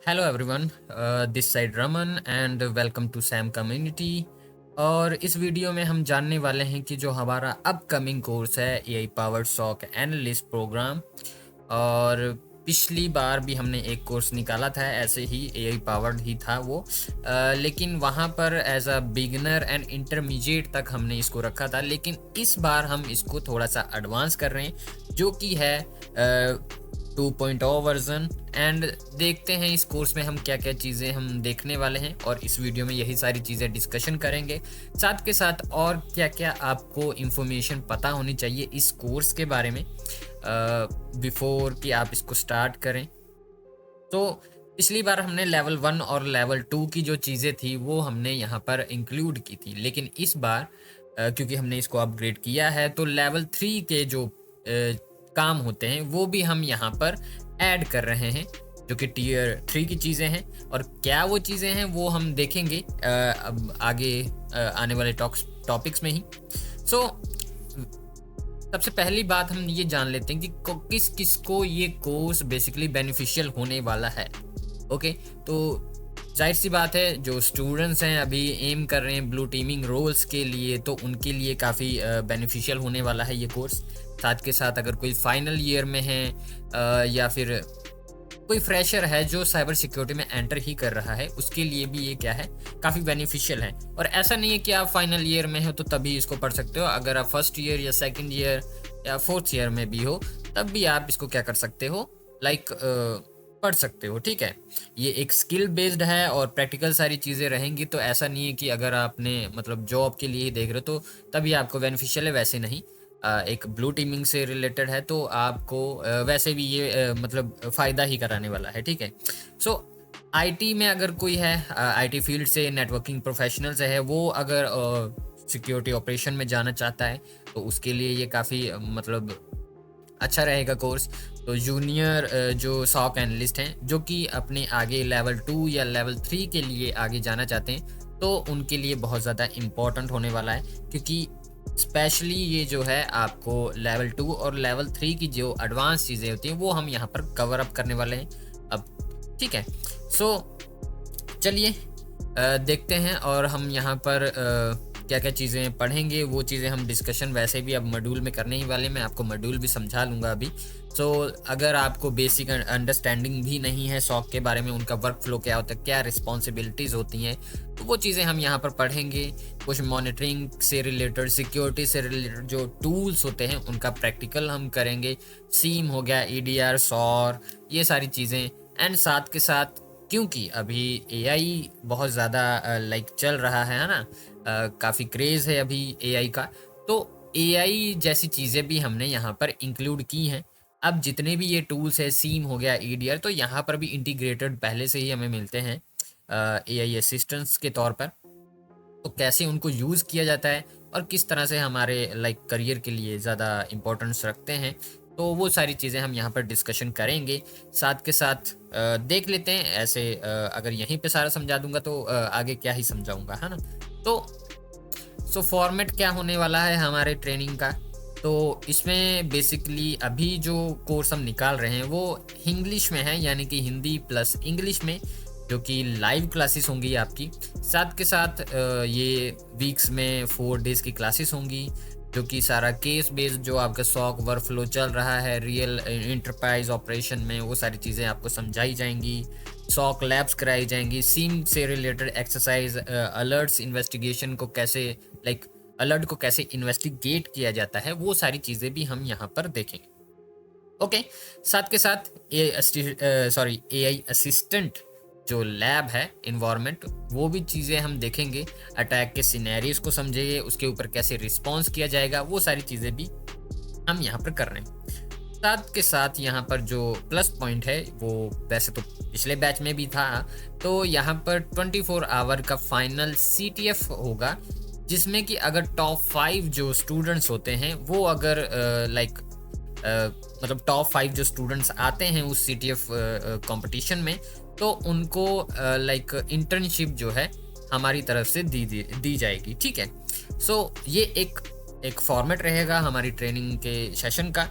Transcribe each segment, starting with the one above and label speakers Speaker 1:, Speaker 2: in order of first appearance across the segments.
Speaker 1: Hello everyone, this side Raman and welcome to Sam community. और इस video में हम जानने वाले हैं कि जो हमारा अपकमिंग कोर्स है AI powered SOC analyst programme. और पिछली बार भी हमने एक कोर्स निकाला था, ऐसे ही एआई पावर्ड ही था वो। लेकिन वहाँ पर as a beginner and intermediate तक हमने इसको रखा था, लेकिन इस बार हम इसको थोड़ा सा एडवांस कर रहे हैं जो कि है 2.0 वर्जन। एंड देखते हैं इस कोर्स में हम क्या क्या चीज़ें हम देखने वाले हैं, और इस वीडियो में यही सारी चीज़ें डिस्कशन करेंगे। साथ के साथ और क्या क्या आपको इन्फॉर्मेशन पता होनी चाहिए इस कोर्स के बारे में बिफोर कि आप इसको स्टार्ट करें। तो पिछली बार हमने लेवल 1 और लेवल 2 की जो चीज़ें थी वो हमने यहाँ पर इंक्लूड की थी, लेकिन इस बार क्योंकि हमने इसको अपग्रेड किया है तो लेवल 3 के जो काम होते हैं वो भी हम यहाँ पर ऐड कर रहे हैं, जो कि टीयर 3 की चीज़ें हैं। और क्या वो चीज़ें हैं वो हम देखेंगे अब आगे आने वाले टॉपिक्स में ही। सो सबसे पहली बात हम ये जान लेते हैं कि किस किस को ये कोर्स बेसिकली बेनिफिशियल होने वाला है। ओके, तो जाहिर सी बात है जो स्टूडेंट्स हैं अभी एम कर रहे हैं ब्लू टीमिंग रोल्स के लिए, तो उनके लिए काफ़ी बेनिफिशियल होने वाला है ये कोर्स। साथ के साथ अगर कोई फाइनल ईयर में है या फिर कोई फ्रेशर है जो साइबर सिक्योरिटी में एंटर ही कर रहा है, उसके लिए भी ये क्या है, काफ़ी बेनिफिशियल है। और ऐसा नहीं है कि आप फाइनल ईयर में हो तो तभी इसको पढ़ सकते हो, अगर आप फर्स्ट ईयर या सेकंड ईयर या फोर्थ ईयर में भी हो तब भी आप इसको क्या कर सकते हो, लाइक पढ़ सकते हो। ठीक है, ये एक स्किल बेस्ड है और प्रैक्टिकल सारी चीज़ें रहेंगी, तो ऐसा नहीं है कि अगर आपने मतलब जॉब के लिए देख रहे हो तो तभी आपको बेनिफिशियल है, वैसे नहीं। एक ब्लू टीमिंग से रिलेटेड है तो आपको वैसे भी ये मतलब फ़ायदा ही कराने वाला है। ठीक है, सो आईटी में अगर कोई है, आईटी फील्ड से नेटवर्किंग प्रोफेशनल से है, वो अगर सिक्योरिटी ऑपरेशन में जाना चाहता है तो उसके लिए ये काफ़ी मतलब अच्छा रहेगा कोर्स। तो जूनियर जो सॉक एनालिस्ट हैं जो कि अपने आगे लेवल 2 या लेवल 3 के लिए आगे जाना चाहते हैं, तो उनके लिए बहुत ज़्यादा इम्पोर्टेंट होने वाला है, क्योंकि स्पेशली ये जो है आपको लेवल 2 और लेवल 3 की जो एडवांस चीज़ें होती हैं वो हम यहाँ पर कवर अप करने वाले हैं अब। ठीक है, सो चलिए देखते हैं, और हम यहाँ पर क्या क्या चीज़ें पढ़ेंगे वो चीज़ें हम डिस्कशन वैसे भी अब मॉड्यूल में करने ही वाले, मैं आपको मॉड्यूल भी समझा लूँगा अभी। सो अगर आपको बेसिक अंडरस्टैंडिंग भी नहीं है सॉक के बारे में, उनका वर्क फ्लो क्या होता है, क्या रिस्पॉन्सिबिलिटीज़ होती हैं, तो वो चीज़ें हम यहाँ पर पढ़ेंगे। कुछ मॉनिटरिंग से रिलेटेड, सिक्योरिटी से रिलेटेड जो टूल्स होते हैं उनका प्रैक्टिकल हम करेंगे। सीम हो गया, ईडीआर, सॉर, ये सारी चीज़ें। एंड साथ के साथ क्योंकि अभी एआई बहुत ज़्यादा लाइक चल रहा है ना, काफ़ी क्रेज़ है अभी एआई का, तो एआई जैसी चीज़ें भी हमने यहाँ पर इंक्लूड की हैं। अब जितने भी ये टूल्स है, सीम हो गया, ईडीआर, तो यहाँ पर भी इंटीग्रेटेड पहले से ही हमें मिलते हैं एआई असिस्टेंट्स के तौर पर। तो कैसे उनको यूज़ किया जाता है और किस तरह से हमारे लाइक करियर के लिए ज़्यादा इम्पोर्टेंस रखते हैं, तो वो सारी चीज़ें हम यहाँ पर डिस्कशन करेंगे। साथ के साथ देख लेते हैं ऐसे, अगर यहीं पे सारा समझा दूंगा तो आगे क्या ही समझाऊंगा, है ना। तो फॉर्मेट क्या होने वाला है हमारे ट्रेनिंग का, तो इसमें बेसिकली अभी जो कोर्स हम निकाल रहे हैं वो इंग्लिश में है, यानी कि हिंदी प्लस इंग्लिश में, जो कि लाइव क्लासेस होंगी आपकी। साथ के साथ ये वीक्स में 4 डेज़ की क्लासेस होंगी, जो कि सारा केस बेस्ड जो आपका सॉक वर्कफ्लो चल रहा है रियल इंटरप्राइज ऑपरेशन में, वो सारी चीज़ें आपको समझाई जाएंगी। सॉक लैब्स कराई जाएंगी, सीम से रिलेटेड एक्सरसाइज, अलर्ट्स, इन्वेस्टिगेशन को कैसे लाइक अलर्ट को कैसे इन्वेस्टिगेट किया जाता है, वो सारी चीज़ें भी हम यहाँ पर देखेंगे। ओके, साथ के साथ एआई असिस्टेंट जो लैब है, इन्वायरमेंट, वो भी चीज़ें हम देखेंगे। अटैक के सिनेरियोज को समझेंगे, उसके ऊपर कैसे रिस्पॉन्स किया जाएगा, वो सारी चीज़ें भी हम यहाँ पर कर रहे हैं। साथ के साथ यहाँ पर जो प्लस पॉइंट है वो वैसे तो पिछले बैच में भी था, तो यहाँ पर 24 आवर का फाइनल सीटीएफ होगा, जिसमें कि अगर टॉप 5 जो स्टूडेंट्स होते हैं वो अगर लाइक मतलब टॉप 5 जो स्टूडेंट्स आते हैं उस सीटीएफ कंपटीशन में, तो उनको लाइक इंटर्नशिप जो है हमारी तरफ से दी जाएगी। ठीक है, सो ये एक फॉर्मेट रहेगा हमारी ट्रेनिंग के सेशन का।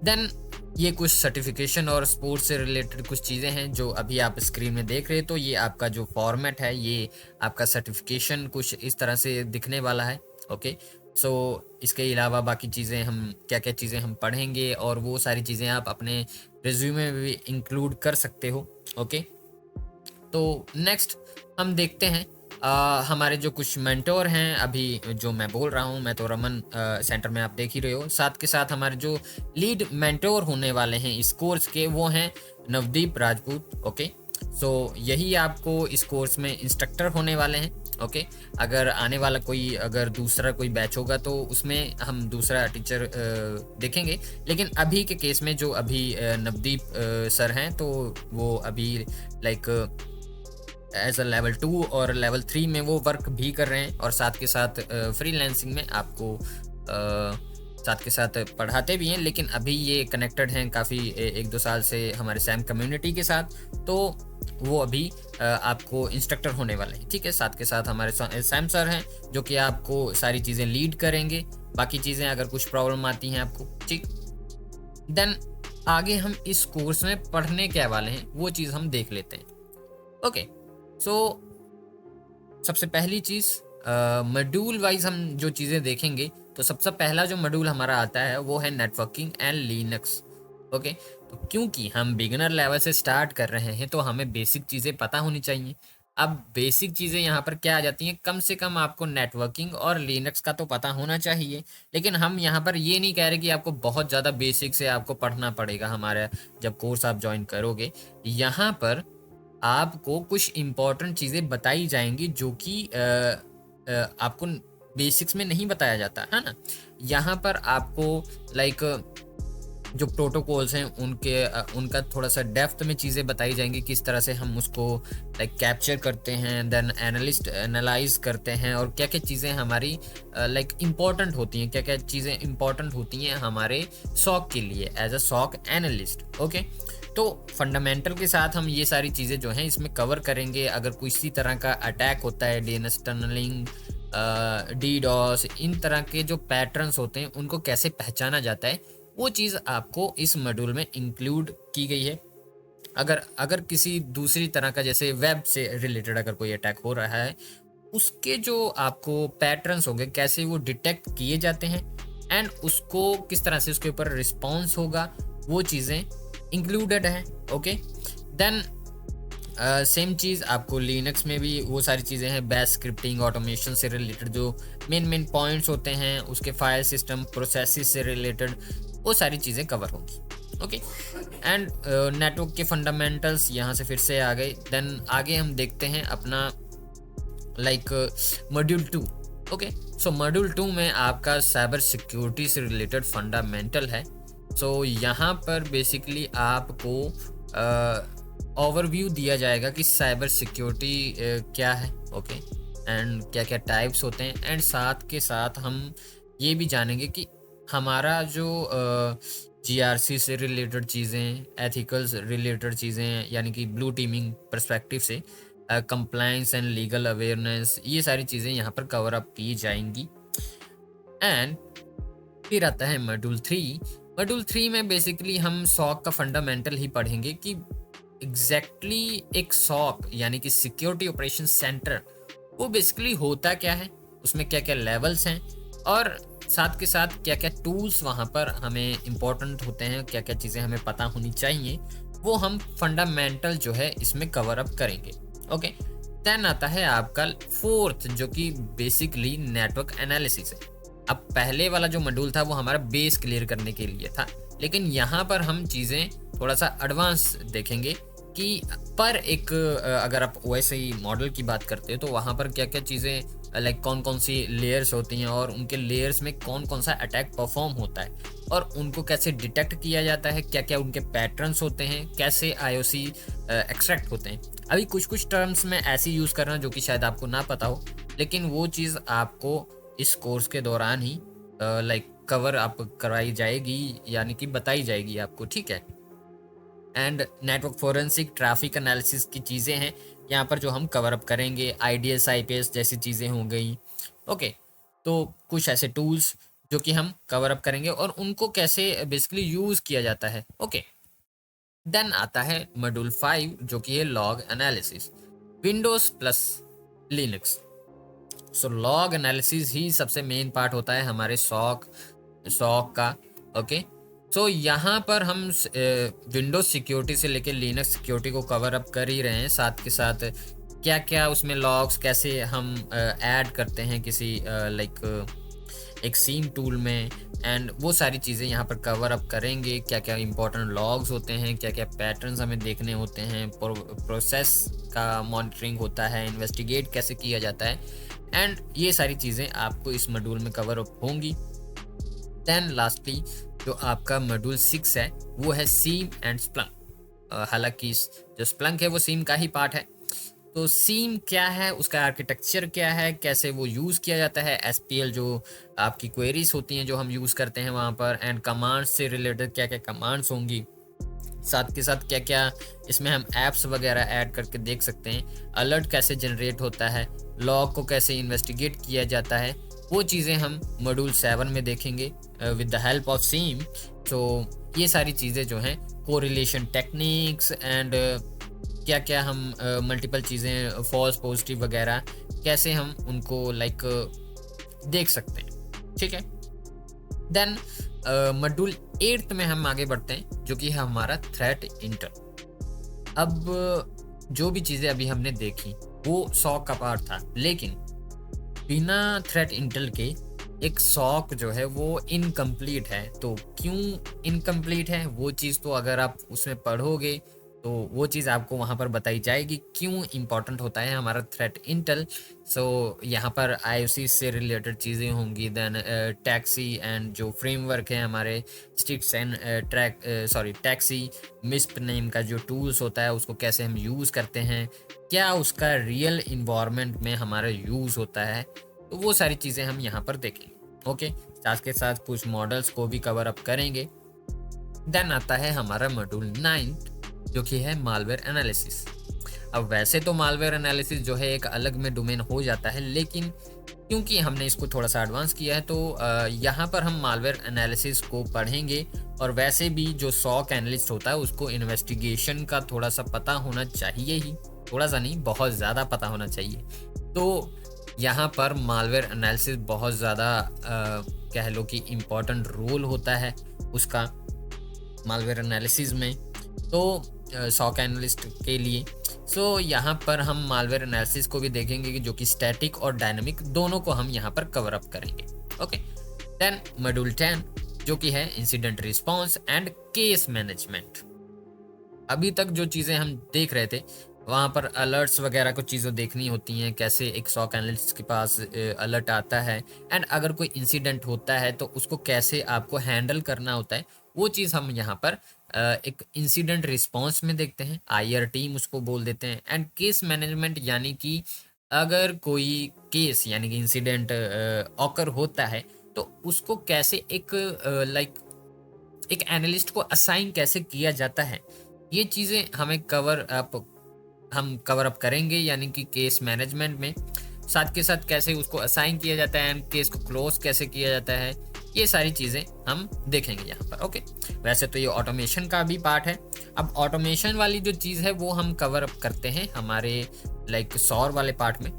Speaker 1: देन ये कुछ सर्टिफिकेशन और स्पोर्ट्स से रिलेटेड कुछ चीज़ें हैं जो अभी आप स्क्रीन में देख रहे हैं। तो ये आपका जो फॉर्मेट है, ये आपका सर्टिफिकेशन कुछ इस तरह से दिखने वाला है। ओके, सो इसके अलावा बाकी चीज़ें हम क्या क्या चीज़ें हम पढ़ेंगे और वो सारी चीज़ें आप अपने रिज्यूमे में भी इंक्लूड कर सकते हो। ओके, तो नेक्स्ट हम देखते हैं हमारे जो कुछ मेंटोर हैं। अभी जो मैं बोल रहा हूँ, मैं तो रमन सेंटर में आप देख ही रहे हो। साथ के साथ हमारे जो लीड मेंटोर होने वाले हैं इस कोर्स के, वो हैं नवदीप राजपूत। ओके, सो यही आपको इस कोर्स में इंस्ट्रक्टर होने वाले हैं। ओके, अगर आने वाला कोई अगर दूसरा कोई बैच होगा तो उसमें हम दूसरा टीचर देखेंगे, लेकिन अभी के केस में जो अभी नवदीप सर हैं, तो वो अभी लाइक एज अ लेवल 2 और लेवल 3 में वो वर्क भी कर रहे हैं और साथ के साथ फ्रीलांसिंग में आपको साथ के साथ पढ़ाते भी हैं। लेकिन अभी ये कनेक्टेड हैं काफ़ी 1-2 साल से हमारे सैम कम्युनिटी के साथ, तो वो अभी आपको इंस्ट्रक्टर होने वाले हैं। ठीक है, साथ के साथ हमारे सैम सर हैं जो कि आपको सारी चीज़ें लीड करेंगे। बाकी चीज़ें अगर कुछ प्रॉब्लम आती हैं आपको, ठीक, देन आगे हम इस कोर्स में पढ़ने क्या वाले हैं वो चीज़ हम देख लेते हैं। ओके, सो सबसे पहली चीज़ मॉड्यूल वाइज हम जो चीज़ें देखेंगे, तो सबसे पहला जो मॉड्यूल हमारा आता है वो है नेटवर्किंग एंड लिनक्स। ओके, तो क्योंकि हम बिगिनर लेवल से स्टार्ट कर रहे हैं तो हमें बेसिक चीज़ें पता होनी चाहिए। अब बेसिक चीज़ें यहाँ पर क्या आ जाती हैं, कम से कम आपको नेटवर्किंग और लिनक्स का तो पता होना चाहिए। लेकिन हम यहाँ पर ये नहीं कह रहे कि आपको बहुत ज़्यादा बेसिक से आपको पढ़ना पड़ेगा। हमारा जब कोर्स आप ज्वाइन करोगे, यहाँ पर आपको कुछ इम्पोर्टेंट चीज़ें बताई जाएँगी जो कि आपको बेसिक्स में नहीं बताया जाता, है ना? यहाँ पर आपको लाइक जो प्रोटोकॉल्स हैं उनका थोड़ा-सा डेप्थ में चीज़ें बताई जाएँगी, किस तरह से हम उसको लाइक कैप्चर करते हैं, देन एनालाइज़ करते हैं और क्या-क्या चीज़ें हमारी लाइक इम्पोर्टेंट होती हैं, क्या-क्या चीज़ें इम्पोर्टेंट होती हैं हमारे SOC के लिए as a SOC analyst. Okay, तो फंडामेंटल के साथ हम ये सारी चीज़ें जो हैं इसमें कवर करेंगे। अगर किसी तरह का अटैक होता है, डीएनएस टनलिंग, डीडॉस, इन तरह के जो पैटर्न्स होते हैं उनको कैसे पहचाना जाता है, वो चीज़ आपको इस मॉड्यूल में इंक्लूड की गई है। अगर अगर किसी दूसरी तरह का जैसे वेब से रिलेटेड अगर कोई अटैक हो रहा है, उसके जो आपको पैटर्न्स होंगे, कैसे वो डिटेक्ट किए जाते हैं एंड उसको किस तरह से उसके ऊपर रिस्पॉन्स होगा, वो चीज़ें इंक्लूडेड हैं। ओके, देन सेम चीज़ आपको लिनक्स में भी वो सारी चीज़ें हैं, बैश स्क्रिप्टिंग, ऑटोमेशन से रिलेटेड जो मेन पॉइंट्स होते हैं, उसके फाइल सिस्टम प्रोसेसेस से रिलेटेड वो सारी चीज़ें कवर होंगी। ओके, एंड नेटवर्क के फंडामेंटल्स यहाँ से फिर से आ गए। देन आगे हम देखते हैं अपना लाइक मॉड्यूल 2। ओके, सो मॉड्यूल 2 में आपका साइबर सिक्योरिटी से रिलेटेड फंडामेंटल है। सो यहाँ पर बेसिकली आपको ओवरव्यू दिया जाएगा कि साइबर सिक्योरिटी क्या है। ओके, एंड क्या क्या टाइप्स होते हैं, एंड साथ के साथ हम ये भी जानेंगे कि हमारा जो जीआरसी से रिलेटेड चीज़ें, एथिकल्स रिलेटेड चीज़ें, यानी कि ब्लू टीमिंग पर्सपेक्टिव से कंप्लायंस एंड लीगल अवेयरनेस, ये सारी चीज़ें यहाँ पर कवर अप की जाएंगी। एंड फिर आता है मॉड्यूल 3। मॉड्यूल 3 में बेसिकली हम सॉक का फंडामेंटल ही पढ़ेंगे कि एग्जैक्टली एक सॉक यानी कि सिक्योरिटी ऑपरेशन सेंटर वो बेसिकली होता क्या है, उसमें क्या क्या लेवल्स हैं और साथ के साथ क्या क्या टूल्स वहाँ पर हमें इम्पोर्टेंट होते हैं, क्या क्या चीज़ें हमें पता होनी चाहिए, वो हम फंडामेंटल जो है इसमें कवर अप करेंगे। ओके, देन आता है आपका फोर्थ जो कि बेसिकली नेटवर्क एनालिसिस है। अब पहले वाला जो मॉड्यूल था वो हमारा बेस क्लियर करने के लिए था, लेकिन यहाँ पर हम चीज़ें थोड़ा सा एडवांस देखेंगे कि पर एक अगर आप OSI मॉडल की बात करते हो तो वहाँ पर क्या क्या चीज़ें लाइक कौन कौन सी लेयर्स होती हैं और उनके लेयर्स में कौन कौन सा अटैक परफॉर्म होता है और उनको कैसे डिटेक्ट किया जाता है, क्या क्या उनके पैटर्न्स होते हैं, कैसे IOC एक्सट्रैक्ट होते हैं। अभी कुछ कुछ टर्म्स में ऐसी यूज़ कर रहा हूँ जो कि शायद आपको ना पता हो, लेकिन वो चीज़ आपको इस कोर्स के दौरान ही लाइक कवर आप करवाई जाएगी, यानी कि बताई जाएगी आपको, ठीक है। And network forensic, traffic analysis की चीज़ें हैं यहाँ पर जो हम कवर अप करेंगे। IDS IPS जैसी चीज़ें हो गई। ओके, तो कुछ ऐसे टूल्स जो कि हम कवर अप करेंगे और उनको कैसे बेसिकली यूज़ किया जाता है। ओके, देन आता है मॉड्यूल 5 जो कि है log analysis, Windows plus Linux. So log analysis ही सबसे मेन पार्ट होता है हमारे सॉक सॉक का। ओके, सो यहाँ पर हम विंडोज सिक्योरिटी से लेकर लिनक्स सिक्योरिटी को कवर अप कर ही रहे हैं, साथ के साथ क्या क्या उसमें लॉग्स कैसे हम ऐड करते हैं किसी लाइक एक सीम टूल में, एंड वो सारी चीज़ें यहाँ पर कवर अप करेंगे। क्या क्या इंपॉर्टेंट लॉग्स होते हैं, क्या क्या पैटर्न्स हमें देखने होते हैं, प्रोसेस का मॉनिटरिंग होता है, इन्वेस्टिगेट कैसे किया जाता है, एंड ये सारी चीज़ें आपको इस मॉड्यूल में कवर अप होंगी। देन लास्टली जो आपका मॉड्यूल 6 है वो है सीम एंड स्प्लंक। हालांकि जो स्प्लंक है वो सीम का ही पार्ट है। तो सीम क्या है, उसका आर्किटेक्चर क्या है, कैसे वो यूज़ किया जाता है, एसपीएल जो आपकी क्वेरीज होती हैं जो हम यूज़ करते हैं वहाँ पर, एंड कमांड्स से रिलेटेड क्या क्या कमांड्स होंगी, साथ के साथ क्या क्या इसमें हम ऐप्स वगैरह ऐड करके देख सकते हैं, अलर्ट कैसे जनरेट होता है, लॉग को कैसे इन्वेस्टिगेट किया जाता है, वो चीज़ें हम मॉड्यूल 7 में देखेंगे विद द हेल्प ऑफ सीम। तो ये सारी चीज़ें जो हैं कोरिलेशन टेक्निक्स एंड क्या क्या हम मल्टीपल चीज़ें फॉल्स पॉजिटिव वगैरह कैसे हम उनको लाइक देख सकते हैं। ठीक है, देन मॉड्यूल 8 में हम आगे बढ़ते हैं जो कि है हमारा थ्रेट इंटेल। अब जो भी चीज़ें अभी हमने देखी वो सॉक का पार्ट था, लेकिन बिना थ्रेट इंटेल के एक सॉक जो है वो इनकम्प्लीट है। तो क्यों इनकम्प्लीट है वो चीज़ तो अगर आप उसमें पढ़ोगे तो वो चीज़ आपको वहाँ पर बताई जाएगी क्यों इम्पॉर्टेंट होता है हमारा थ्रेट इंटेल। सो यहाँ पर आईओसी से रिलेटेड चीज़ें होंगी, देन टैक्सी एंड जो फ्रेमवर्क है हमारे स्टिक्स एंड टैक्सी मिस्प नेम का जो टूल्स होता है उसको कैसे हम यूज़ करते हैं, क्या उसका रियल इन्वायरमेंट में हमारा यूज़ होता है, तो वो सारी चीज़ें हम यहाँ पर देखेंगे। ओके, साथ के साथ कुछ मॉडल्स को भी कवर अप करेंगे। देन आता है हमारा मॉड्यूल 9 जो कि है मालवेयर एनालिसिस। अब वैसे तो मालवेयर एनालिसिस जो है एक अलग में डोमेन हो जाता है, लेकिन क्योंकि हमने इसको थोड़ा सा एडवांस किया है तो यहाँ पर हम मालवेयर एनालिसिस को पढ़ेंगे। और वैसे भी जो सॉक एनालिस्ट होता है उसको इन्वेस्टिगेशन का थोड़ा सा पता होना चाहिए ही, थोड़ा सा नहीं बहुत ज़्यादा पता होना चाहिए। तो यहाँ पर मालवेयर एनालिसिस बहुत ज़्यादा कह लो कि इम्पॉर्टेंट रोल होता है उसका मालवेयर एनालिसिस में, तो सॉक एनालिस्ट के लिए। सो यहाँ पर हम मालवेयर एनालिसिस को भी देखेंगे कि जो कि स्टैटिक और डायनामिक दोनों को हम यहाँ पर कवर अप करेंगे। ओके, देन मॉड्यूल 10 जो कि है incident response and case management. अभी तक जो चीज़ें हम देख रहे थे वहाँ पर अलर्ट्स वगैरह को चीज़ें देखनी होती हैं, कैसे एक सॉक एनालिस्ट के पास अलर्ट आता है एंड अगर कोई इंसिडेंट होता है तो उसको कैसे आपको हैंडल करना होता है, वो चीज़ हम यहाँ पर एक इंसिडेंट रिस्पांस में देखते हैं, आईआर टीम उसको बोल देते हैं। एंड केस मैनेजमेंट यानी कि अगर कोई केस यानी कि इंसिडेंट ऑकर होता है तो उसको कैसे एक लाइक एक एनालिस्ट को असाइन कैसे किया जाता है, ये चीज़ें हमें हम कवर अप करेंगे यानी कि केस मैनेजमेंट में। साथ के साथ कैसे उसको असाइन किया जाता है एंड केस को क्लोज कैसे किया जाता है, ये सारी चीज़ें हम देखेंगे यहाँ पर। ओके, वैसे तो ये ऑटोमेशन का भी पार्ट है। अब ऑटोमेशन वाली जो चीज़ है वो हम कवर अप करते हैं हमारे लाइक सौर वाले पार्ट में।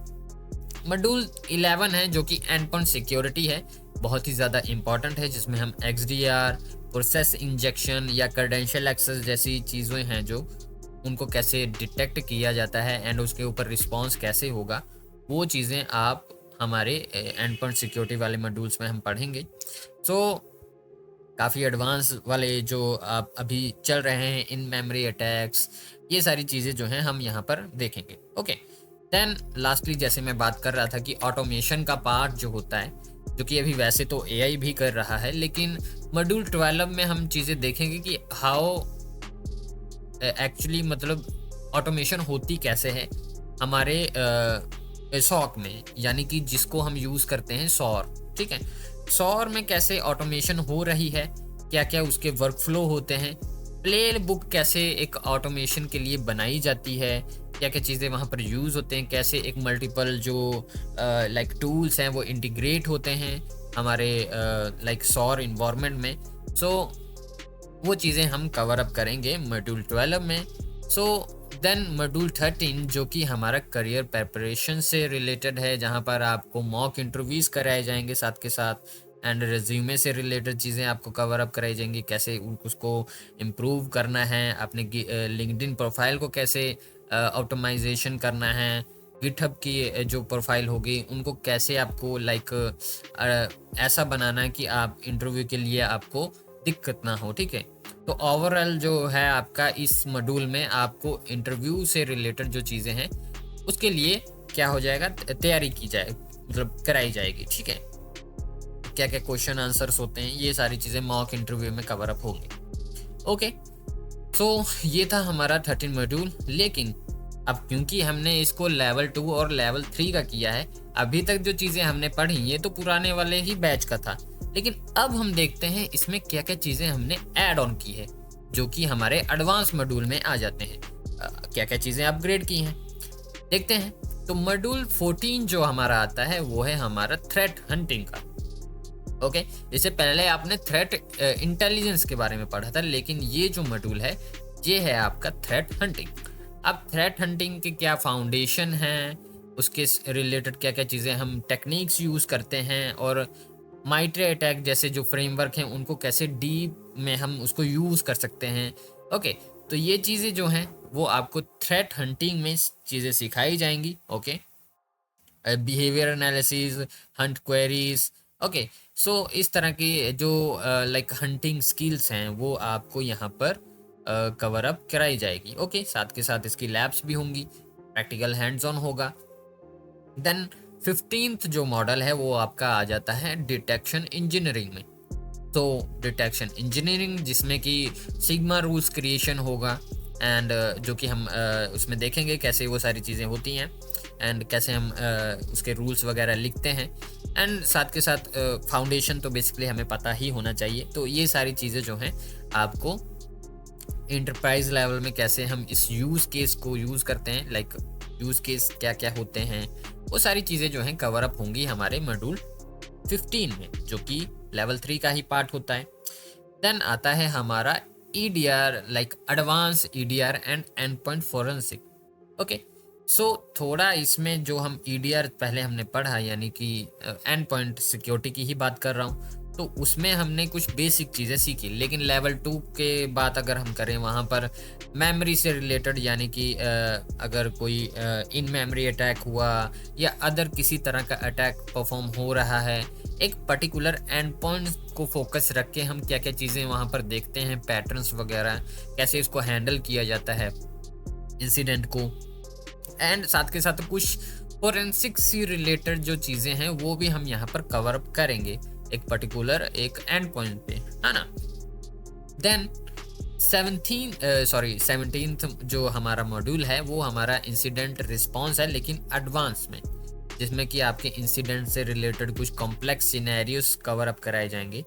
Speaker 1: मॉड्यूल 11 है जो कि एंड पॉइंट सिक्योरिटी है, बहुत ही ज़्यादा इंपॉर्टेंट है, जिसमें हम XDR, प्रोसेस इंजेक्शन या क्रेडेंशियल एक्सेस जैसी चीज़ें हैं जो उनको कैसे डिटेक्ट किया जाता है एंड उसके ऊपर रिस्पॉन्स कैसे होगा, वो चीज़ें आप हमारे एंड पॉइंट सिक्योरिटी वाले मॉड्यूल्स में हम पढ़ेंगे। सो काफ़ी एडवांस वाले जो आप अभी चल रहे हैं इन मेमोरी अटैक्स, ये सारी चीज़ें जो हैं हम यहाँ पर देखेंगे। ओके, देन लास्टली जैसे मैं बात कर रहा था कि ऑटोमेशन का पार्ट जो होता है, जो कि अभी वैसे तो AI भी कर रहा है, लेकिन मॉड्यूल 12 में हम चीज़ें देखेंगे कि हाउ एक्चुअली मतलब ऑटोमेशन होती कैसे है हमारे सॉक में, यानी कि जिसको हम यूज़ करते हैं सौर। ठीक है, सौर में कैसे ऑटोमेशन हो रही है, क्या क्या उसके वर्कफ्लो होते हैं, प्ले बुक कैसे एक ऑटोमेशन के लिए बनाई जाती है, क्या क्या चीज़ें वहाँ पर यूज़ होते हैं, कैसे एक मल्टीपल जो लाइक टूल्स हैं वो इंटीग्रेट होते हैं, हमारे लाइक सौर इन्वायरमेंट में। सो वो चीज़ें हम कवर अप करेंगे मॉड्यूल 12 में। सो देन मॉड्यूल 13 जो कि हमारा करियर प्रिपरेशन से रिलेटेड है, जहाँ पर आपको मॉक इंटरव्यूज़ कराए जाएंगे साथ के साथ, एंड रिज्यूमे से रिलेटेड चीज़ें आपको कवर अप कराई जाएंगी, कैसे उसको इम्प्रूव करना है, अपने लिंक्डइन प्रोफाइल को कैसे ऑप्टिमाइजेशन करना है, गिटहब की जो प्रोफाइल होगी उनको कैसे आपको लाइक ऐसा बनाना है कि आप इंटरव्यू के लिए आपको दिक्कत ना हो, ठीक है। तो ओवरऑल जो है आपका इस मॉड्यूल में आपको इंटरव्यू से रिलेटेड जो चीज़ें हैं उसके लिए क्या हो जाएगा, तैयारी की जाए, मतलब कराई जाएगी, ठीक है। क्या क्या क्वेश्चन आंसर्स होते हैं, ये सारी चीज़ें मॉक इंटरव्यू में कवर अप होगी। ओके, सो ये था हमारा 13 मॉड्यूल। लेकिन अब क्योंकि हमने इसको लेवल 2 और लेवल 3 का किया है, अभी तक जो चीज़ें हमने पढ़ी ये तो पुराने वाले ही बैच का था, लेकिन अब हम देखते हैं इसमें क्या क्या चीज़ें हमने ऐड ऑन की है जो कि हमारे एडवांस मॉड्यूल में आ जाते हैं। क्या क्या चीज़ें अपग्रेड की हैं देखते हैं। तो मॉड्यूल 14 जो हमारा आता है वो है हमारा थ्रेट हंटिंग का। ओके, इससे पहले आपने थ्रेट इंटेलिजेंस के बारे में पढ़ा था, लेकिन ये जो मॉड्यूल है ये है आपका थ्रेट हंटिंग। अब थ्रेट हंटिंग के क्या फाउंडेशन हैं, उसके रिलेटेड क्या क्या चीज़ें हम टेक्निक्स यूज़ करते हैं, और माइट्रे अटैक जैसे जो फ्रेमवर्क हैं उनको कैसे डीप में हम उसको यूज़ कर सकते हैं। ओके, तो ये चीज़ें जो हैं वो आपको थ्रेट हंटिंग में चीज़ें सिखाई जाएंगी। Okay, behaviour analysis, hunt queries. Okay, so इस तरह की जो लाइक हंटिंग स्किल्स हैं वो आपको यहाँ पर कवर अप कराई जाएगी। ओके, साथ के साथ इसकी लैब्स भी होंगी, प्रैक्टिकल हैंड्स ऑन होगा। देन 15th जो मॉडल है वो आपका आ जाता है डिटेक्शन इंजीनियरिंग में। तो डिटेक्शन इंजीनियरिंग जिसमें कि सिग्मा रूल्स क्रिएशन होगा, एंड जो कि हम उसमें देखेंगे कैसे वो सारी चीज़ें होती हैं, एंड कैसे हम उसके रूल्स वगैरह लिखते हैं, एंड साथ के साथ फाउंडेशन तो बेसिकली हमें पता ही होना चाहिए। तो ये सारी चीज़ें जो हैं आपको इंटरप्राइज लेवल में कैसे हम इस यूज़ केस को यूज़ करते हैं, लाइक यूज़ केस क्या क्या होते हैं, वो सारी चीज़ें जो हैं कवर अप होंगी हमारे मॉड्यूल 15 में, जो कि लेवल 3 का ही पार्ट होता है। देन आता है हमारा EDR, like advance EDR and endpoint forensic. Okay, so थोड़ा इसमें जो हम ईडीआर पहले हमने पढ़ा, यानी कि एंड पॉइंट सिक्योरिटी की ही बात कर रहा हूँ, तो उसमें हमने कुछ बेसिक चीज़ें सीखी। लेकिन लेवल 2 के बात अगर हम करें वहाँ पर मेमोरी से रिलेटेड, यानी कि अगर कोई इन मेमोरी अटैक हुआ या अदर किसी तरह का अटैक परफॉर्म हो रहा है, एक पर्टिकुलर एंड पॉइंट को फोकस रख के हम क्या क्या चीज़ें वहाँ पर देखते हैं, पैटर्न्स वगैरह, कैसे इसको हैंडल किया जाता है इंसिडेंट को, एंड साथ के साथ कुछ फोरेंसिक से रिलेटेड जो चीज़ें हैं वो भी हम यहाँ पर कवर अप करेंगे एक पर्टिकुलर एक एंड पॉइंट पे, है ना। देन 17th जो हमारा मॉड्यूल है वो हमारा इंसिडेंट रिस्पॉन्स है, लेकिन एडवांस में, जिसमें कि आपके इंसिडेंट से रिलेटेड कुछ कॉम्प्लेक्स सिनेरियोस कवर अप कराए जाएंगे।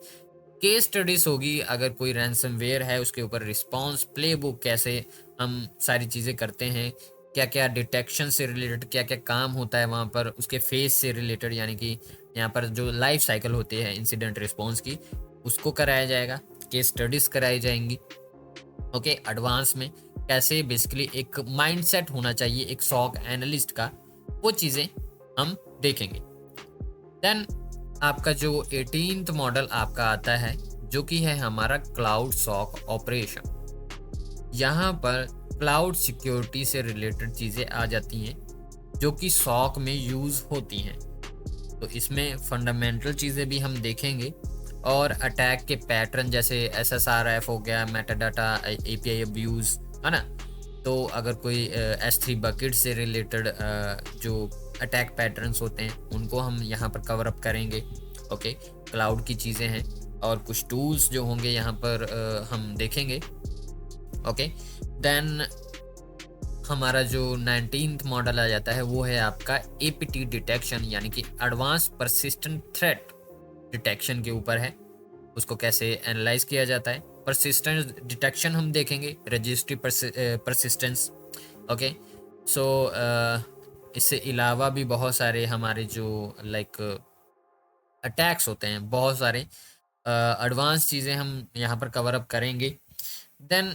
Speaker 1: केस स्टडीज होगी, अगर कोई रैंसमवेयर है उसके ऊपर रिस्पॉन्स प्लेबुक, कैसे हम सारी चीज़ें करते हैं, क्या क्या डिटेक्शन से रिलेटेड क्या क्या काम होता है वहाँ पर, उसके फेस से रिलेटेड, यानी कि यहाँ पर जो लाइफ साइकिल होती है इंसिडेंट रिस्पॉन्स की, उसको कराया जाएगा, केस स्टडीज कराई जाएंगी। ओके, एडवांस में कैसे बेसिकली एक माइंडसेट होना चाहिए एक सॉक एनालिस्ट का, वो चीज़ें हम देखेंगे। देन आपका जो 18th मॉडल आपका आता है जो कि है हमारा क्लाउड सॉक ऑपरेशन। यहाँ पर क्लाउड सिक्योरिटी से रिलेटेड चीज़ें आ जाती हैं जो कि सॉक में यूज़ होती हैं। तो इसमें फंडामेंटल चीज़ें भी हम देखेंगे, और अटैक के पैटर्न जैसे SSRF हो गया, मेटाडाटा API अब्यूज़, है ना। तो अगर कोई S3 बकेट से रिलेटेड जो अटैक पैटर्न्स होते हैं उनको हम यहाँ पर कवर अप करेंगे। ओके, क्लाउड की चीज़ें हैं, और कुछ टूल्स जो होंगे यहाँ पर हम देखेंगे। ओके, देन हमारा जो 19th मॉडल आ जाता है वो है आपका APT डिटेक्शन, यानी कि एडवांस परसिस्टेंट थ्रेट डिटेक्शन के ऊपर है, उसको कैसे एनालाइज किया जाता है। परसिस्टेंस डिटेक्शन हम देखेंगे, रजिस्ट्री परसिस्टेंस। ओके, सो इससे अलावा भी बहुत सारे हमारे जो लाइक अटैक्स होते हैं बहुत सारे। एडवांस चीज़ें हम यहाँ पर कवर अप करेंगे। देन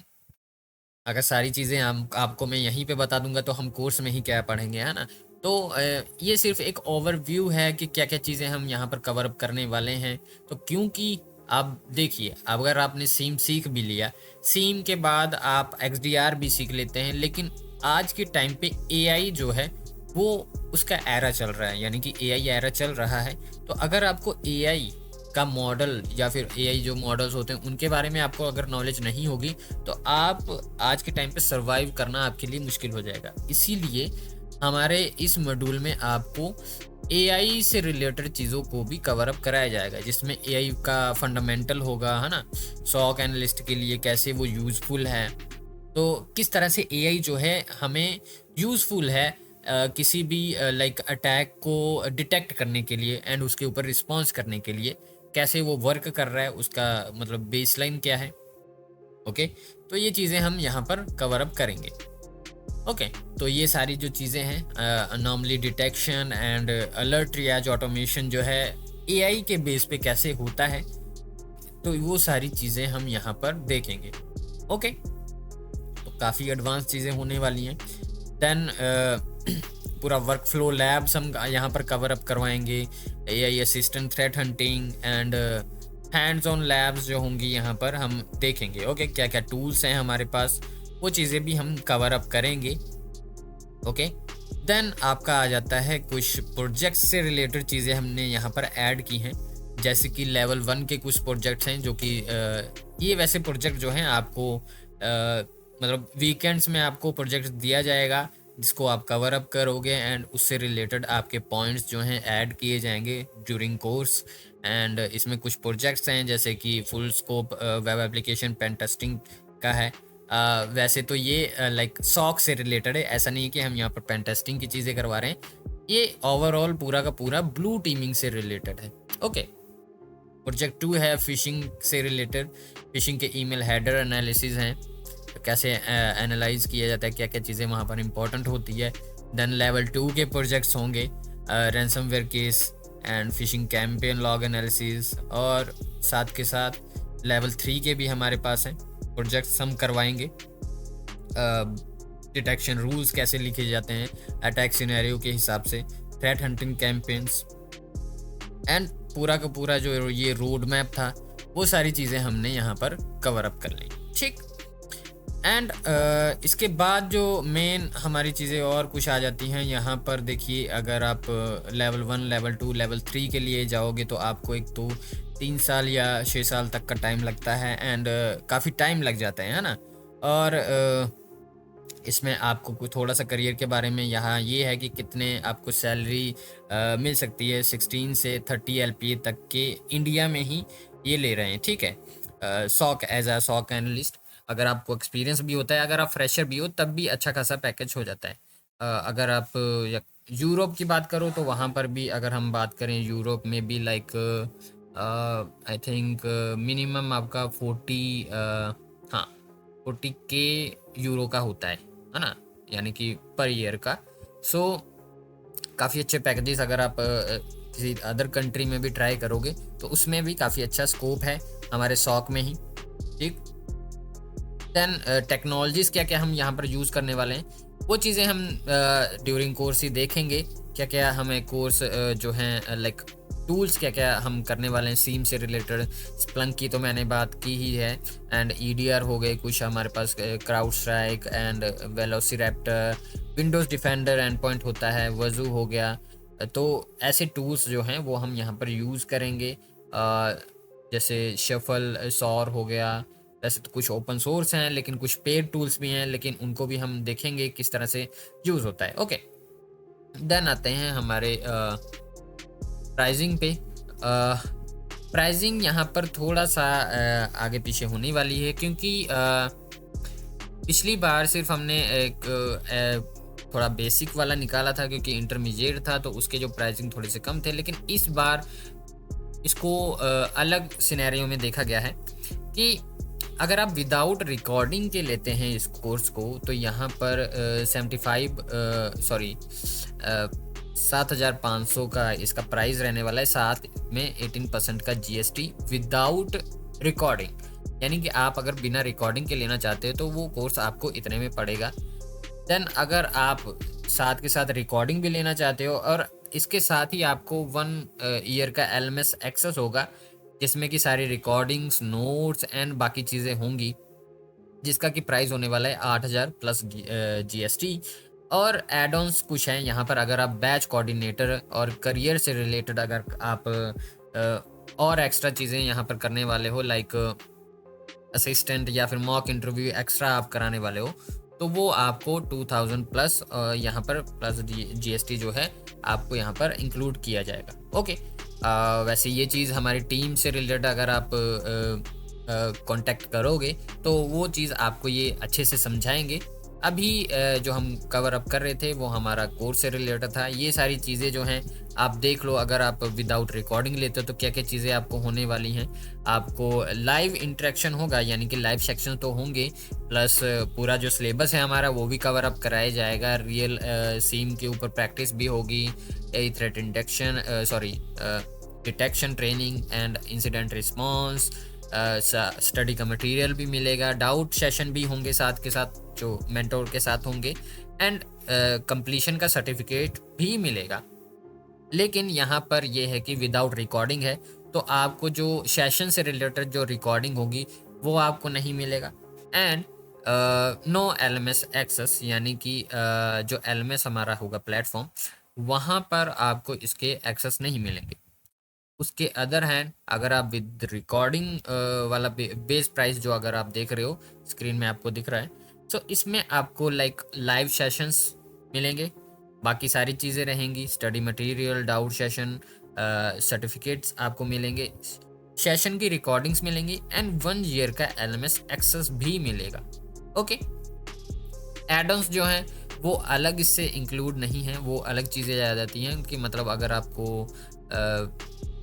Speaker 1: अगर सारी चीज़ें हम आपको मैं यहीं पे बता दूंगा तो हम कोर्स में ही क्या पढ़ेंगे, है ना। तो ये सिर्फ एक ओवरव्यू है कि क्या क्या चीज़ें हम यहाँ पर कवर अप करने वाले हैं। तो क्योंकि आप देखिए, अगर आपने सीम सीख भी लिया, सीम के बाद आप XDR भी सीख लेते हैं, लेकिन आज के टाइम पे AI जो है वो उसका एरा चल रहा है, यानी कि AI एरा चल रहा है। तो अगर आपको AI का मॉडल या फिर AI जो मॉडल्स होते हैं उनके बारे में आपको अगर नॉलेज नहीं होगी तो आप आज के टाइम पे सर्वाइव करना आपके लिए मुश्किल हो जाएगा। इसीलिए हमारे इस मॉड्यूल में आपको AI से रिलेटेड चीज़ों को भी कवर अप कराया जाएगा, जिसमें AI का फंडामेंटल होगा, है ना। सॉक एनालिस्ट के लिए कैसे वो यूज़फुल है, तो किस तरह से AI जो है हमें यूज़फुल है किसी भी लाइक अटैक को डिटेक्ट करने के लिए एंड उसके ऊपर रिस्पॉन्स करने के लिए, कैसे वो वर्क कर रहा है, उसका मतलब बेसलाइन क्या है। ओके, तो ये चीज़ें हम यहाँ पर कवर अप करेंगे। ओके, तो ये सारी जो चीज़ें हैं, anomaly detection and alert ट्रियाज automation जो है AI के बेस पे कैसे होता है, तो वो सारी चीज़ें हम यहाँ पर देखेंगे। ओके, तो काफ़ी एडवांस चीज़ें होने वाली हैं। देन पूरा वर्क फ्लो लैब्स हम यहाँ पर कवर अप करवाएंगे, AI assistant threat hunting and hands on labs जो होंगी यहाँ पर हम देखेंगे। ओके, क्या क्या टूल्स हैं हमारे पास, वो चीज़ें भी हम कवर अप करेंगे। ओके, देन आपका आ जाता है कुछ प्रोजेक्ट्स से रिलेटेड चीज़ें हमने यहाँ पर ऐड की हैं, जैसे कि लेवल 1 के कुछ प्रोजेक्ट्स हैं जो कि ये वैसे प्रोजेक्ट जो हैं आपको मतलब वीकेंड्स में आपको प्रोजेक्ट दिया जाएगा जिसको आप कवर अप करोगे एंड उससे रिलेटेड आपके पॉइंट्स जो हैं ऐड किए जाएंगे ड्यूरिंग कोर्स। एंड इसमें कुछ प्रोजेक्ट्स हैं जैसे कि full scope web application pen testing का है। वैसे तो ये लाइक सॉक से रिलेटेड है, ऐसा नहीं है कि हम यहाँ पर पेन टेस्टिंग की चीज़ें करवा रहे हैं। ये ओवरऑल पूरा का पूरा ब्लू टीमिंग से रिलेटेड है। ओके, प्रोजेक्ट 2 है फिशिंग से रिलेटेड, फिशिंग के ईमेल हेडर एनालिसिस हैं, तो कैसे एनालाइज किया जाता है, क्या क्या चीज़ें वहाँ पर इंपॉर्टेंट होती है। देन लेवल 2 के प्रोजेक्ट्स होंगे ransomware case and fishing campaign log analysis, और साथ के साथ लेवल 3 के भी हमारे पास हैं प्रोजेक्ट्स हम करवाएंगे। डिटेक्शन रूल्स कैसे लिखे जाते हैं अटैक सिनेरियो के हिसाब से, थ्रेट हंटिंग कैंपेन्स एंड पूरा का पूरा जो ये रोड मैप था वो सारी चीज़ें हमने यहाँ पर कवर अप कर ली। ठीक, एंड इसके बाद जो मेन हमारी चीज़ें और कुछ आ जाती हैं यहाँ पर। देखिए, अगर आप लेवल 1 लेवल 2 लेवल 3 के लिए जाओगे तो आपको एक तो 3 साल या 6 साल तक का टाइम लगता है एंड काफ़ी टाइम लग जाता है ना। और इसमें आपको कुछ थोड़ा सा करियर के बारे में यहाँ ये है कि कितने आपको सैलरी मिल सकती है, 16 से 30 LPA तक के इंडिया में ही ये ले रहे हैं। ठीक है, SOC as a SOC analyst, अगर आपको एक्सपीरियंस भी होता है, अगर आप फ्रेशर भी हो तब भी अच्छा खासा पैकेज हो जाता है। अगर आप यूरोप की बात करो तो वहाँ पर भी अगर हम बात करें यूरोप में भी लाइक आई थिंक मिनिमम आपका 40K यूरो का होता है ना, यानी कि पर ईयर का। सो काफ़ी अच्छे पैकेजेस अगर आप किसी अदर कंट्री में भी ट्राई करोगे तो उसमें भी काफ़ी अच्छा स्कोप है हमारे सॉक में ही। ठीक, देन टेक्नोलॉजीज़ क्या क्या हम यहाँ पर यूज़ करने वाले हैं वो चीज़ें हम ड्यूरिंग कोर्स ही देखेंगे। क्या क्या हमें कोर्स जो हैं लाइक टूल्स क्या क्या हम करने वाले हैं सीम से रिलेटेड। स्प्लंक की तो मैंने बात की ही है, एंड EDR हो गए कुछ हमारे पास, CrowdStrike and Velociraptor, Windows Defender endpoint होता है, वजू हो गया। तो ऐसे टूल्स जो हैं वो हम यहाँ पर यूज़ करेंगे, जैसे शफल सॉर हो गया। वैसे तो कुछ ओपन सोर्स हैं लेकिन कुछ पेड टूल्स भी हैं, लेकिन उनको भी हम देखेंगे किस तरह से यूज़ होता है। ओके, देन आते हैं हमारे प्राइजिंग पे। प्राइजिंग यहाँ पर थोड़ा सा आगे पीछे होने वाली है, क्योंकि पिछली बार सिर्फ हमने एक थोड़ा बेसिक वाला निकाला था क्योंकि इंटरमीडिएट था, तो उसके जो प्राइसिंग थोड़े से कम थे। लेकिन इस बार इसको अलग सिनेरियो में देखा गया है कि अगर आप विदाउट रिकॉर्डिंग के लेते हैं इस कोर्स को तो यहाँ पर 7,500 का इसका प्राइस रहने वाला है, साथ में 18% का जीएसटी विदाउट रिकॉर्डिंग। यानी कि आप अगर बिना रिकॉर्डिंग के लेना चाहते हो तो वो कोर्स आपको इतने में पड़ेगा। देन अगर आप साथ के साथ रिकॉर्डिंग भी लेना चाहते हो और इसके साथ ही आपको 1 ईयर का एलएमएस एक्सेस होगा, जिसमें कि सारी रिकॉर्डिंग्स, नोट्स एंड बाकी चीज़ें होंगी, जिसका कि प्राइस होने वाला है 8,000 प्लस जीएसटी। और एड ऑन्स कुछ हैं यहाँ पर। अगर आप बैच कोऑर्डिनेटर और करियर से रिलेटेड अगर आप और एक्स्ट्रा चीज़ें यहाँ पर करने वाले हो, लाइक असिस्टेंट या फिर मॉक इंटरव्यू एक्स्ट्रा आप कराने वाले हो, तो वो आपको 2000 प्लस यहाँ पर प्लस जीएसटी जो है आपको यहाँ पर इंक्लूड किया जाएगा। ओके, वैसे ये चीज़ हमारी टीम से रिलेटेड अगर आप कांटेक्ट करोगे तो वो चीज़ आपको ये अच्छे से समझाएंगे। अभी जो हम कवर अप कर रहे थे वो हमारा कोर्स से रिलेटेड था। ये सारी चीज़ें जो हैं आप देख लो। अगर आप विदाउट रिकॉर्डिंग लेते हो तो क्या क्या चीज़ें आपको होने वाली हैं। आपको लाइव इंटरेक्शन होगा, यानी कि लाइव सेक्शन तो होंगे, प्लस पूरा जो सिलेबस है हमारा वो भी कवर अप कराया जाएगा। रियल सीम के ऊपर प्रैक्टिस भी होगी, threat detection training and incident response, study का मटेरियल भी मिलेगा, डाउट सेशन भी होंगे साथ के साथ जो मेंटोर के साथ होंगे, एंड कंप्लीशन का सर्टिफिकेट भी मिलेगा। लेकिन यहाँ पर यह है कि विदाउट रिकॉर्डिंग है, तो आपको जो सेशन से रिलेटेड जो रिकॉर्डिंग होगी वो आपको नहीं मिलेगा। एंड नो एलएमएस एक्सेस, यानी कि जो एलएमएस हमारा होगा प्लेटफॉर्म, वहाँ पर आपको इसके एक्सेस नहीं मिलेंगे। उसके अदर हैंड अगर आप विद रिकॉर्डिंग वाला बेस प्राइस जो अगर आप देख रहे हो स्क्रीन में आपको दिख रहा है, तो इसमें आपको लाइक लाइव सेशंस मिलेंगे, बाकी सारी चीज़ें रहेंगी, study material, doubt session, certificates आपको मिलेंगे, सेशन की रिकॉर्डिंग्स मिलेंगी, एंड 1 ईयर का एलएमएस एक्सेस भी मिलेगा। ओके, एड-ऑन्स जो हैं वो अलग इससे इंक्लूड नहीं हैं, वो अलग चीज़ें आ जाती हैं कि मतलब अगर आपको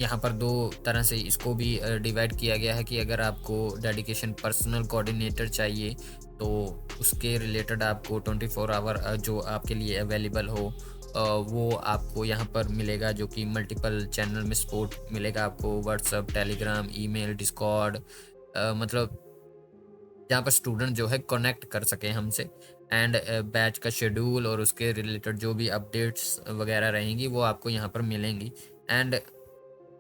Speaker 1: यहाँ पर 2 तरह से इसको भी डिवाइड किया गया है कि अगर आपको डेडिकेशन पर्सनल कोऑर्डिनेटर चाहिए तो उसके रिलेटेड आपको 24 आवर जो आपके लिए अवेलेबल हो वो आपको यहाँ पर मिलेगा, जो कि मल्टीपल चैनल में सपोर्ट मिलेगा आपको, व्हाट्सएप, टेलीग्राम, ईमेल, डिस्कॉर्ड, मतलब जहाँ पर स्टूडेंट जो है कनेक्ट कर सके हमसे, एंड बैच का शेड्यूल और उसके रिलेटेड जो भी अपडेट्स वगैरह रहेंगी वो आपको यहाँ पर मिलेंगी। एंड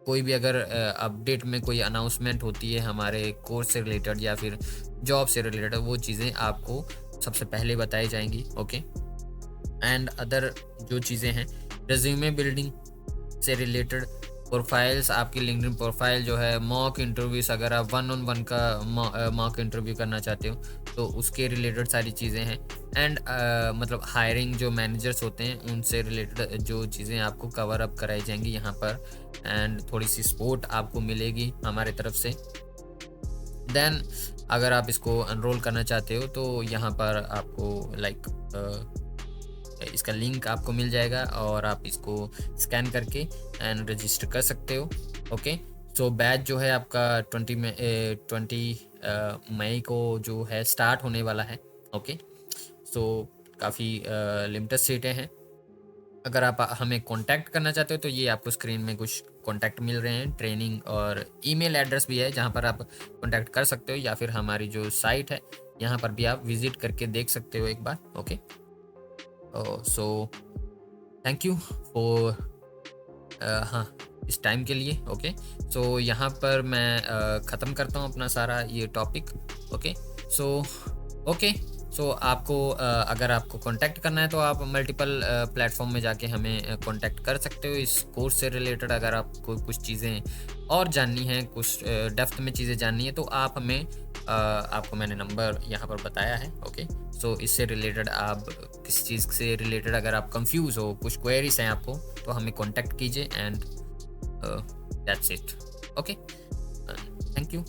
Speaker 1: कोई भी अगर अपडेट में कोई अनाउंसमेंट होती है हमारे कोर्स से रिलेटेड या फिर जॉब से रिलेटेड, वो चीज़ें आपको सबसे पहले बताई जाएंगी। ओके, एंड अदर जो चीज़ें हैं रेज्यूमे बिल्डिंग से रिलेटेड, प्रोफाइल्स, आपकी लिंक्डइन प्रोफाइल जो है, मॉक इंटरव्यूज़, अगर आप 1-on-1 का मॉक इंटरव्यू करना चाहते हो तो उसके रिलेटेड सारी चीज़ें हैं। एंड मतलब हायरिंग जो मैनेजर्स होते हैं उनसे रिलेटेड जो चीज़ें आपको कवर अप कराई जाएंगी यहाँ पर, एंड थोड़ी सी सपोर्ट आपको मिलेगी हमारे तरफ से। देन अगर आप इसको एनरोल करना चाहते हो तो यहाँ पर आपको लाइक इसका लिंक आपको मिल जाएगा और आप इसको स्कैन करके एंड रजिस्टर कर सकते हो। ओके, सो बैच जो है आपका 20 मई को जो है स्टार्ट होने वाला है। ओके, सो काफ़ी लिमिटेड सीटें हैं। अगर आप हमें कांटेक्ट करना चाहते हो तो ये आपको स्क्रीन में कुछ कांटेक्ट मिल रहे हैं, ट्रेनिंग और ईमेल एड्रेस भी है जहाँ पर आप कांटेक्ट कर सकते हो, या फिर हमारी जो साइट है यहाँ पर भी आप विजिट करके देख सकते हो एक बार। Okay, so thank you for हाँ इस टाइम के लिए। ओके, सो यहाँ पर मैं ख़त्म करता हूँ अपना सारा ये टॉपिक। ओके, सो आपको अगर आपको कांटेक्ट करना है तो आप मल्टीपल प्लेटफॉर्म में जाके हमें कांटेक्ट कर सकते हो इस कोर्स से रिलेटेड। अगर आपको कुछ चीज़ें और जाननी हैं, कुछ डेप्थ में चीज़ें जाननी है, तो आप हमें आपको मैंने नंबर यहाँ पर बताया है। ओके, सो इससे रिलेटेड आप किस चीज़ से रिलेटेड अगर आप कंफ्यूज हो, कुछ क्वेरीज हैं आपको, तो हमें कांटेक्ट कीजिए, and that's it. Okay, thank you.